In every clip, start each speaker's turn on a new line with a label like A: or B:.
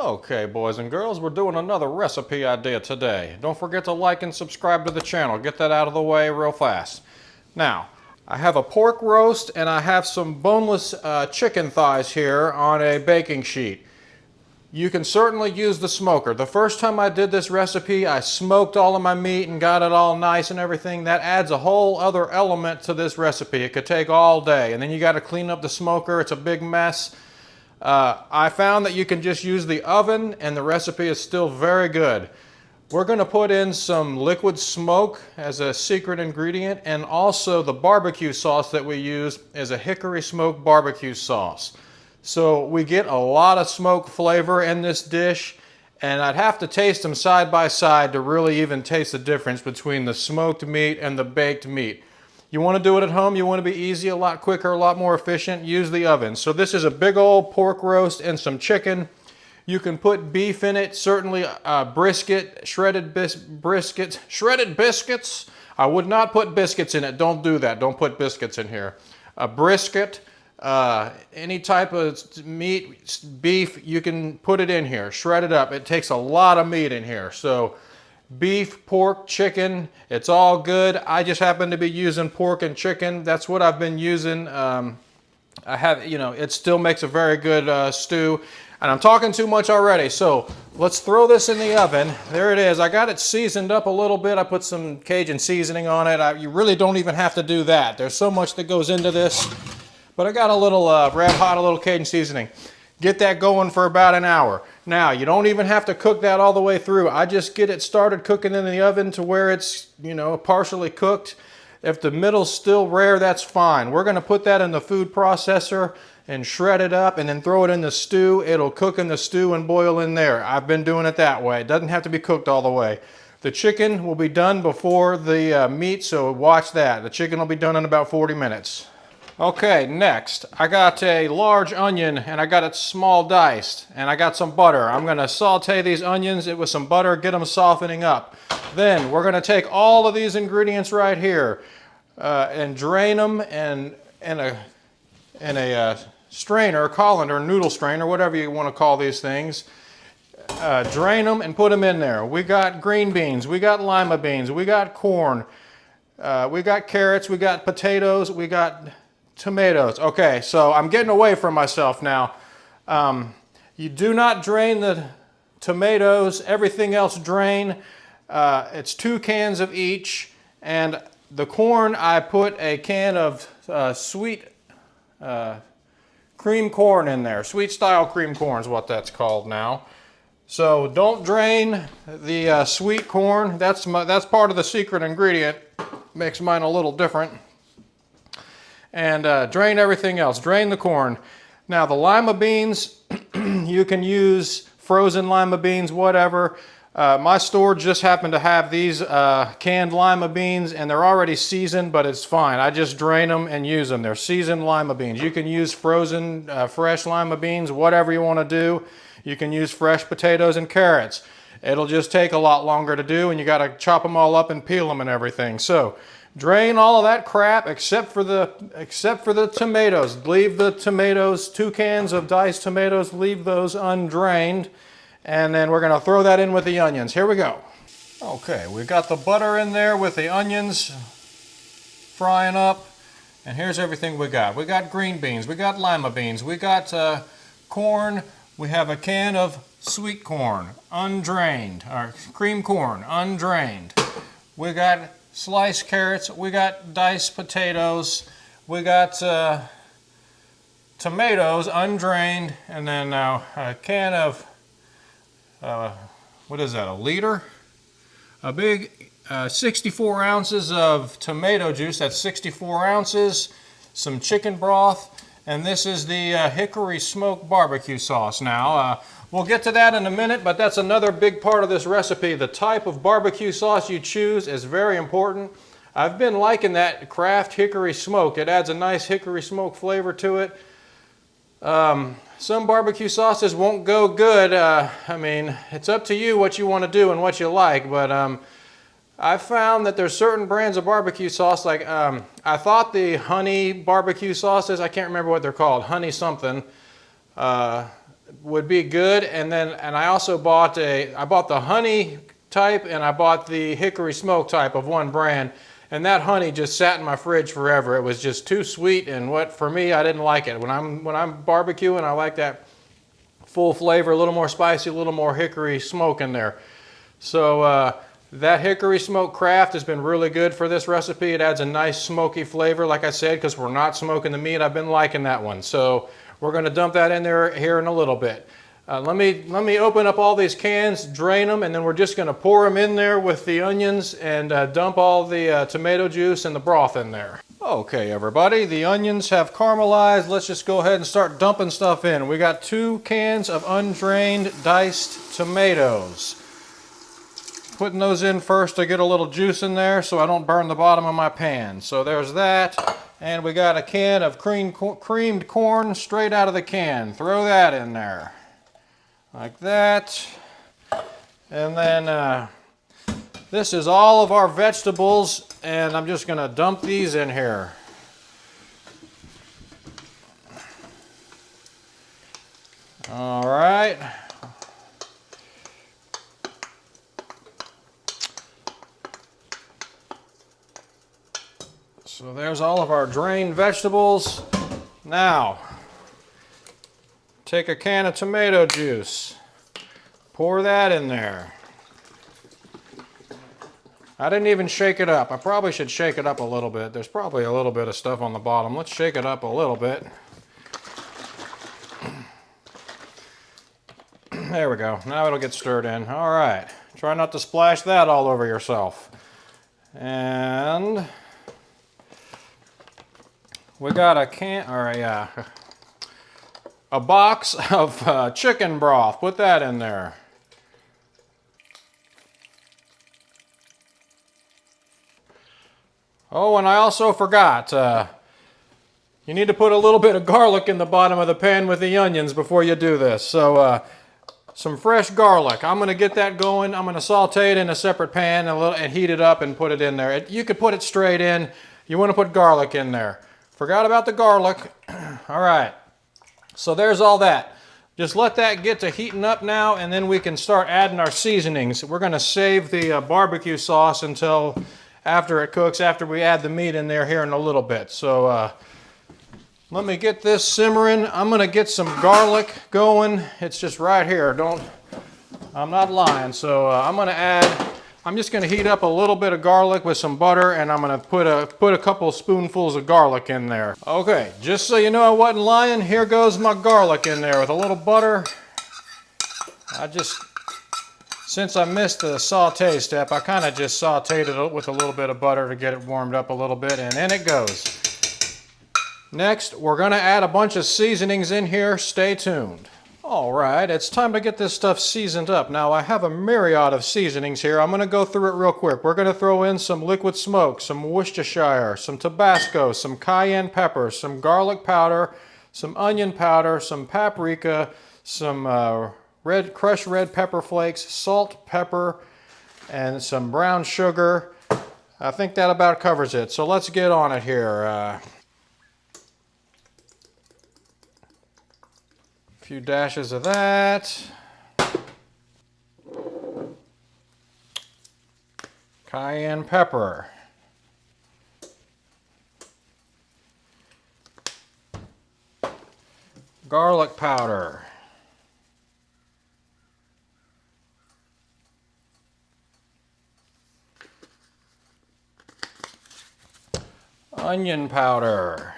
A: Okay, boys and girls, we're doing another recipe idea today. Don't forget to like and subscribe to the channel. Get that out of the way real fast. Now, I have a pork roast and I have some boneless chicken thighs here on a baking sheet. You can certainly use the smoker. The first time I did this recipe, I smoked all of my meat and got it all nice and everything. That adds a whole other element to this recipe. It could take all day, and then you got to clean up the smoker. It's a big mess. I found that you can just use the oven and the recipe is still very good. We're going to put in some liquid smoke as a secret ingredient, and also the barbecue sauce that we use is a hickory smoked barbecue sauce. So we get a lot of smoke flavor in this dish, and I'd have to taste them side by side to really even taste the difference between the smoked meat and the baked meat. You want to do it at home, you want to be easy, a lot quicker, a lot more efficient, use the oven. So this is a big old pork roast and some chicken. You can put beef in it, certainly brisket, shredded biscuits. I would not put biscuits in it, don't do that, don't put biscuits in here. A brisket, any type of meat, beef, you can put it in here, shred it up. It takes a lot of meat in here. So beef, pork, chicken, it's all good. I just happen to be using pork and chicken. That's what I've been using. It still makes a very good stew. And I'm talking too much already, so let's throw this in the oven. There it is. I got it seasoned up a little bit. I put some Cajun seasoning on it. You really don't even have to do that. There's so much that goes into this. But I got a little red hot, a little Cajun seasoning. Get that going for about an hour. Now, you don't even have to cook that all the way through. I just get it started cooking in the oven to where it's, partially cooked. If the middle's still rare, that's fine. We're going to put that in the food processor and shred it up and then throw it in the stew. It'll cook in the stew and boil in there. I've been doing it that way. It doesn't have to be cooked all the way. The chicken will be done before the meat, so watch that. The chicken will be done in about 40 minutes. Okay, next, I got a large onion and I got it small diced, and I got some butter. I'm going to saute these onions with some butter, get them softening up. Then we're going to take all of these ingredients right here and drain them in a strainer, colander, noodle strainer, whatever you want to call these things. Drain them and put them in there. We got green beans, we got lima beans, we got corn, we got carrots, we got potatoes, we got tomatoes. Okay, so I'm getting away from myself now. You do not drain the tomatoes, everything else drain. It's 2 cans of each, and the corn, I put a can of sweet cream corn in there. Sweet style cream corn is what that's called now. So don't drain the sweet corn. That's part of the secret ingredient. Makes mine a little different. And drain everything else. Drain the corn. Now the lima beans, you can use frozen lima beans, whatever. My store just happened to have these canned lima beans, and they're already seasoned, but it's fine. I just drain them and use them. They're seasoned lima beans. You can use frozen, fresh lima beans, whatever you want to do. You can use fresh potatoes and carrots. It'll just take a lot longer to do, and you got to chop them all up and peel them and everything. So drain all of that crap except for the tomatoes. Leave the tomatoes, 2 cans of diced tomatoes, leave those undrained. And then we're going to throw that in with the onions. Here we go. Okay, we've got the butter in there with the onions frying up. And here's everything we got. We got green beans, we got lima beans, we got corn. We have a can of sweet corn, undrained, or cream corn, undrained. We got sliced carrots, we got diced potatoes, we got tomatoes, undrained, and then now a can of what is that, a liter? A big 64 ounces of tomato juice, that's 64 ounces, some chicken broth, and this is the hickory smoked barbecue sauce. Now, we'll get to that in a minute, but that's another big part of this recipe. The type of barbecue sauce you choose is very important. I've been liking that Kraft hickory smoke. It adds a nice hickory smoke flavor to it. Some barbecue sauces won't go good. I mean, it's up to you what you want to do and what you like, but I've found that there's certain brands of barbecue sauce, like I thought the honey barbecue sauces, I can't remember what they're called, honey something. would be good. And I also bought I bought the honey type and I bought the hickory smoke type of one brand. And that honey just sat in my fridge forever. It was just too sweet, and for me, I didn't like it. When I'm barbecuing, I like that full flavor, a little more spicy, a little more hickory smoke in there. So that hickory smoke craft has been really good for this recipe. It adds a nice smoky flavor, like I said, because we're not smoking the meat. I've been liking that one. So we're going to dump that in there here in a little bit. Let me open up all these cans, drain them, and then we're just going to pour them in there with the onions and dump all the tomato juice and the broth in there. Okay, everybody, the onions have caramelized. Let's just go ahead and start dumping stuff in. We got 2 cans of undrained diced tomatoes. Putting those in first to get a little juice in there so I don't burn the bottom of my pan. So there's that. And we got a can of creamed corn straight out of the can. Throw that in there. Like that. And then this is all of our vegetables, and I'm just going to dump these in here. All right. So there's all of our drained vegetables. Now, take a can of tomato juice, pour that in there. I didn't even shake it up. I probably should shake it up a little bit. There's probably a little bit of stuff on the bottom. Let's shake it up a little bit. There we go. Now it'll get stirred in. All right. Try not to splash that all over yourself. And we got a box of chicken broth. Put that in there. Oh, and I also forgot, you need to put a little bit of garlic in the bottom of the pan with the onions before you do this. So some fresh garlic. I'm going to get that going. I'm going to saute it in a separate pan and heat it up and put it in there. You could put it straight in. You want to put garlic in there. Forgot about the garlic. All right. So there's all that. Just let that get to heating up now, and then we can start adding our seasonings. We're going to save the barbecue sauce until after it cooks, after we add the meat in there here in a little bit. So let me get this simmering. I'm going to get some garlic going. It's just right here. I'm not lying. So I'm just going to heat up a little bit of garlic with some butter, and I'm going to put a couple spoonfuls of garlic in there. Okay, just so you know I wasn't lying, here goes my garlic in there with a little butter. Since I missed the saute step, I kind of just sauteed it with a little bit of butter to get it warmed up a little bit, and in it goes. Next, we're going to add a bunch of seasonings in here. Stay tuned. All right, it's time to get this stuff seasoned up. Now, I have a myriad of seasonings here. I'm going to go through it real quick. We're going to throw in some liquid smoke, some Worcestershire, some Tabasco, some cayenne pepper, some garlic powder, some onion powder, some paprika, some crushed red pepper flakes, salt, pepper, and some brown sugar. I think that about covers it. So let's get on it here. A few dashes of that. Cayenne pepper. Garlic powder. Onion powder.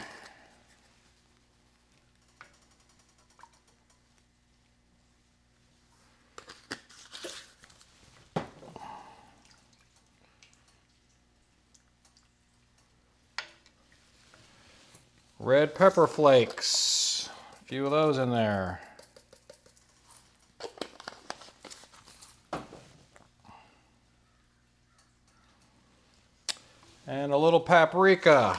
A: Red pepper flakes. A few of those in there. And a little paprika.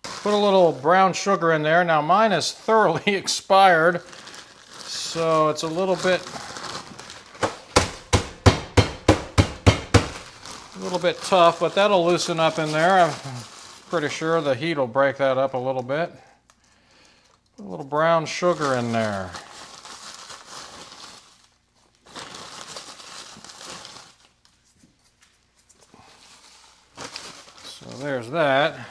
A: Put a little brown sugar in there. Now mine is thoroughly expired, so it's a little little bit tough, but that'll loosen up in there. I'm pretty sure the heat will break that up a little bit. Put a little brown sugar in there. So there's that.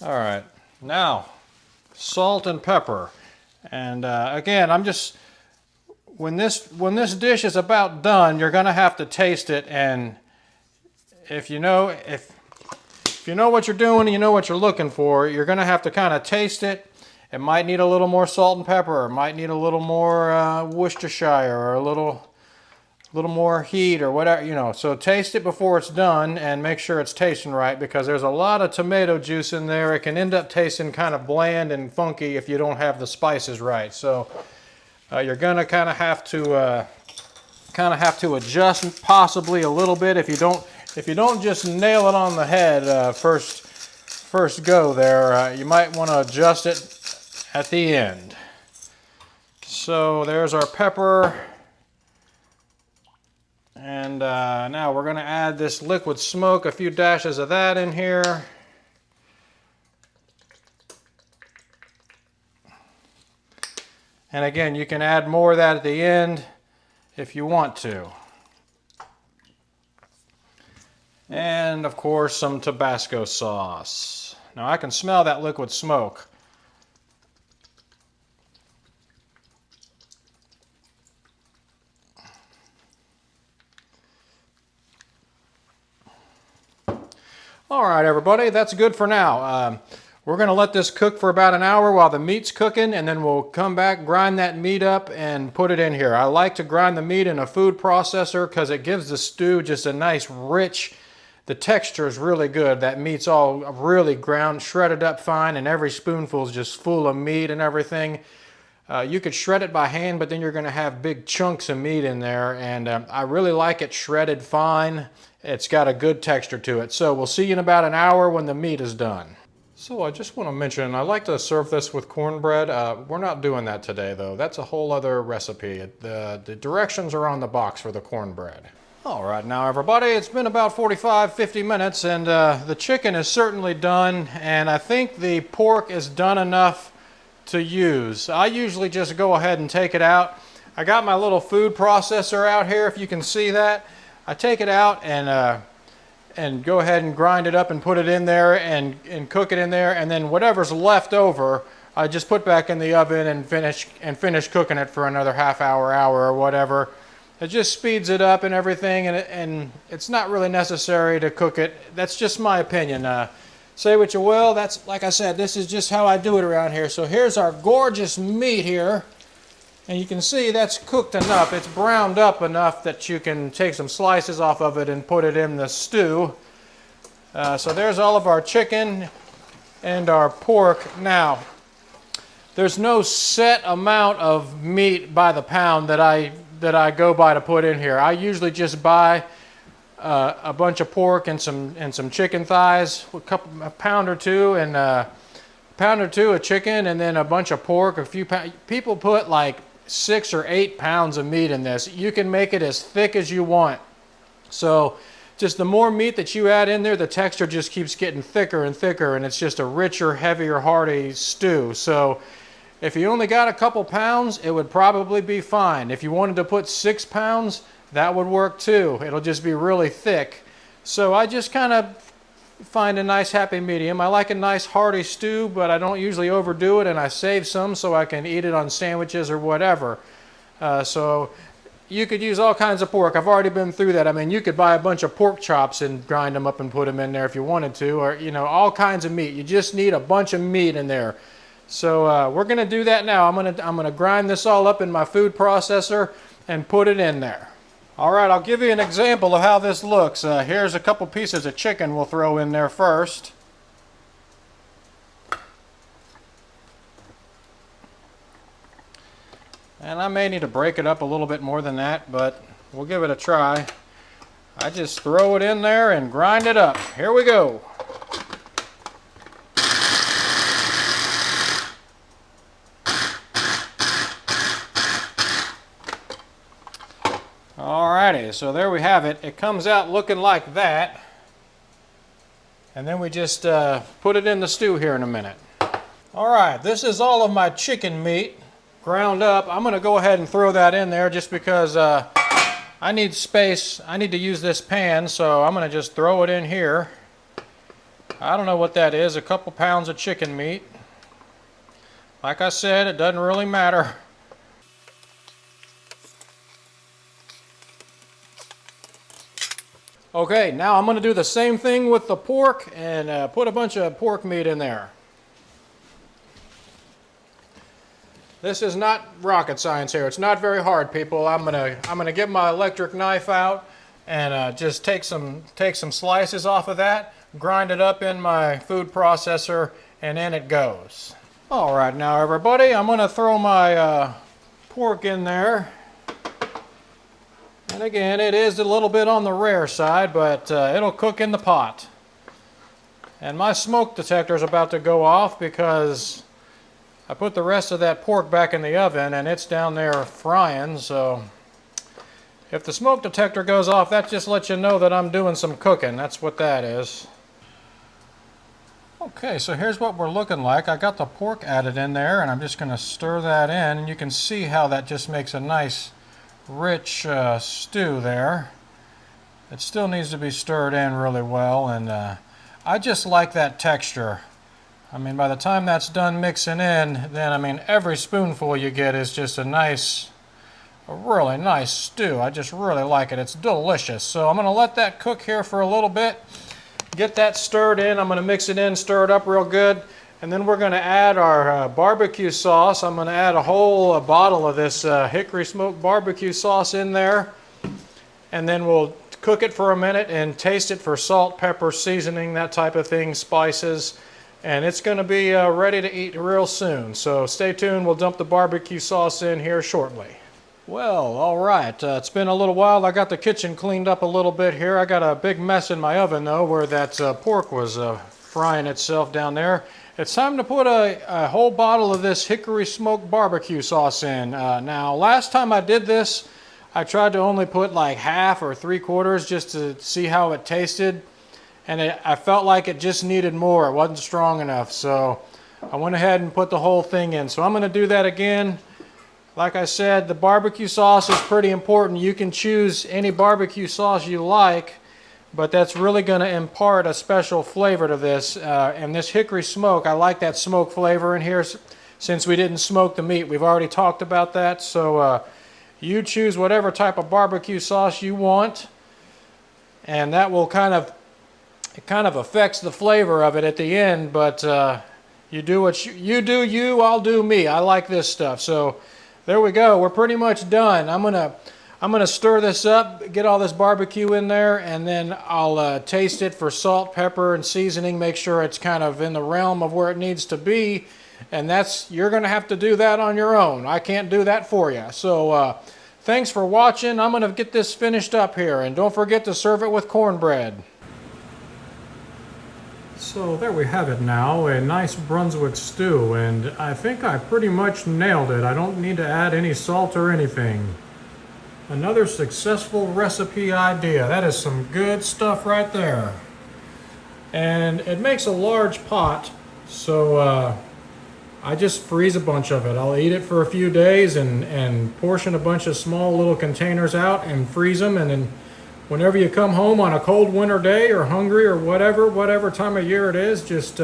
A: All right, now salt and pepper. And again, I'm just, when this dish is about done, you're gonna have to taste it, and if you know what you're doing and you know what you're looking for, you're gonna have to kind of taste it. It might need a little more salt and pepper, it might need a little more Worcestershire, or a little more heat, or whatever, you know. So taste it before it's done and make sure it's tasting right, because there's a lot of tomato juice in there. It can end up tasting kind of bland and funky if you don't have the spices right. So you're gonna kind of have to adjust possibly a little bit. If you don't just nail it on the head first go there, you might want to adjust it at the end. So there's our pepper. And now we're going to add this liquid smoke, a few dashes of that in here. And again, you can add more of that at the end if you want to. And of course, some Tabasco sauce. Now I can smell that liquid smoke. All right, everybody, that's good for now. We're going to let this cook for about an hour while the meat's cooking, and then we'll come back, grind that meat up, and put it in here. I like to grind the meat in a food processor because it gives the stew just a nice, rich, the texture is really good. That meat's all really ground, shredded up fine, and every spoonful is just full of meat and everything. You could shred it by hand, but then you're going to have big chunks of meat in there, and I really like it shredded fine. It's got a good texture to it. So we'll see you in about an hour when the meat is done. So I just want to mention, I like to serve this with cornbread. We're not doing that today though. That's a whole other recipe. The directions are on the box for the cornbread. All right, now everybody, it's been about 45-50 minutes, and the chicken is certainly done, and I think the pork is done enough to use. I usually just go ahead and take it out. I got my little food processor out here, if you can see that. I take it out and go ahead and grind it up and put it in there and cook it in there, and then whatever's left over, I just put back in the oven and finish cooking it for another half hour or whatever. It just speeds it up and everything, and it's not really necessary to cook it. That's just my opinion. Say what you will. That's, like I said, this is just how I do it around here. So here's our gorgeous meat here. And you can see that's cooked enough. It's browned up enough that you can take some slices off of it and put it in the stew. So there's all of our chicken and our pork. Now, there's no set amount of meat by the pound that I go by to put in here. I usually just buy a bunch of pork and some chicken thighs, a pound or two, and a pound or two of chicken, and then a bunch of pork, a few pounds. People put like 6 or 8 pounds of meat in this. You can make it as thick as you want. So just the more meat that you add in there, the texture just keeps getting thicker and thicker, and it's just a richer, heavier, hearty stew. So if you only got a couple pounds, it would probably be fine. If you wanted to put 6 pounds, that would work too. It'll just be really thick. So I just kind of find a nice happy medium. I like a nice hearty stew, but I don't usually overdo it, and I save some so I can eat it on sandwiches or whatever. So you could use all kinds of pork. I've already been through that. I mean, you could buy a bunch of pork chops and grind them up and put them in there if you wanted to, or, you know, all kinds of meat. You just need a bunch of meat in there. So we're going to do that now. I'm going to grind this all up in my food processor and put it in there. All right, I'll give you an example of how this looks. Here's a couple pieces of chicken we'll throw in there first. And I may need to break it up a little bit more than that, but we'll give it a try. I just throw it in there and grind it up. Here we go. so there we have it. It comes out looking like that. And then we just put it in the stew here in a minute. All right, this is all of my chicken meat ground up. I'm gonna go ahead and throw that in there just because I need space. I need to use this pan, so I'm gonna just throw it in here. I don't know what that is, a couple pounds of chicken meat. Like I said, it doesn't really matter. Okay, now I'm going to do the same thing with the pork and put a bunch of pork meat in there. This is not rocket science here. It's not very hard, people. I'm gonna get my electric knife out and just take some slices off of that, grind it up in my food processor, and in it goes. All right, now everybody, I'm gonna throw my pork in there. And again, it is a little bit on the rare side, but it'll cook in the pot. And my smoke detector is about to go off because I put the rest of that pork back in the oven and it's down there frying. So if the smoke detector goes off, that just lets you know that I'm doing some cooking. That's what that is. Okay, so here's what we're looking like. I got the pork added in there and I'm just going to stir that in. And you can see how that just makes a nice rich stew there. It still needs to be stirred in really well, and I just like that texture. I mean, by the time that's done mixing in, then I mean every spoonful you get is just a really nice stew. I just really like it. It's delicious. So I'm going to let that cook here for a little bit, get that stirred in. I'm going to mix it in, stir it up real good. And then we're going to add our barbecue sauce. I'm going to add a whole bottle of this hickory smoked barbecue sauce in there. And then we'll cook it for a minute and taste it for salt, pepper, seasoning, that type of thing, spices. And it's going to be ready to eat real soon. So stay tuned. We'll dump the barbecue sauce in here shortly. Well, all right. It's been a little while. I got the kitchen cleaned up a little bit here. I got a big mess in my oven, though, where that pork was frying itself down there. It's time to put a whole bottle of this hickory smoked barbecue sauce in. Now, last time I did this, I tried to only put like half or 3/4 just to see how it tasted. And I felt like it just needed more. It wasn't strong enough. So I went ahead and put the whole thing in. So I'm going to do that again. Like I said, the barbecue sauce is pretty important. You can choose any barbecue sauce you like, but that's really going to impart a special flavor to this. And this hickory smoke, I like that smoke flavor in here since we didn't smoke the meat. We've already talked about that. So you choose whatever type of barbecue sauce you want, and that will kind of affects the flavor of it at the end. But you do what you do, I'll do me. I like this stuff. So there we go. We're pretty much done. I'm gonna stir this up, get all this barbecue in there, and then I'll taste it for salt, pepper, and seasoning, make sure it's kind of in the realm of where it needs to be. And you're gonna have to do that on your own. I can't do that for you. So thanks for watching. I'm gonna get this finished up here, and don't forget to serve it with cornbread. So there we have it now, a nice Brunswick stew, and I think I pretty much nailed it. I don't need to add any salt or anything. Another successful recipe idea. That is some good stuff right there. And it makes a large pot, so I just freeze a bunch of it. I'll eat it for a few days and portion a bunch of small little containers out and freeze them, and then whenever you come home on a cold winter day or hungry or whatever time of year it is, just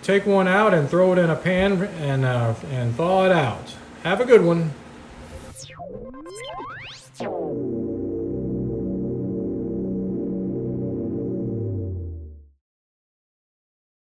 A: take one out and throw it in a pan and thaw it out. Have a good one.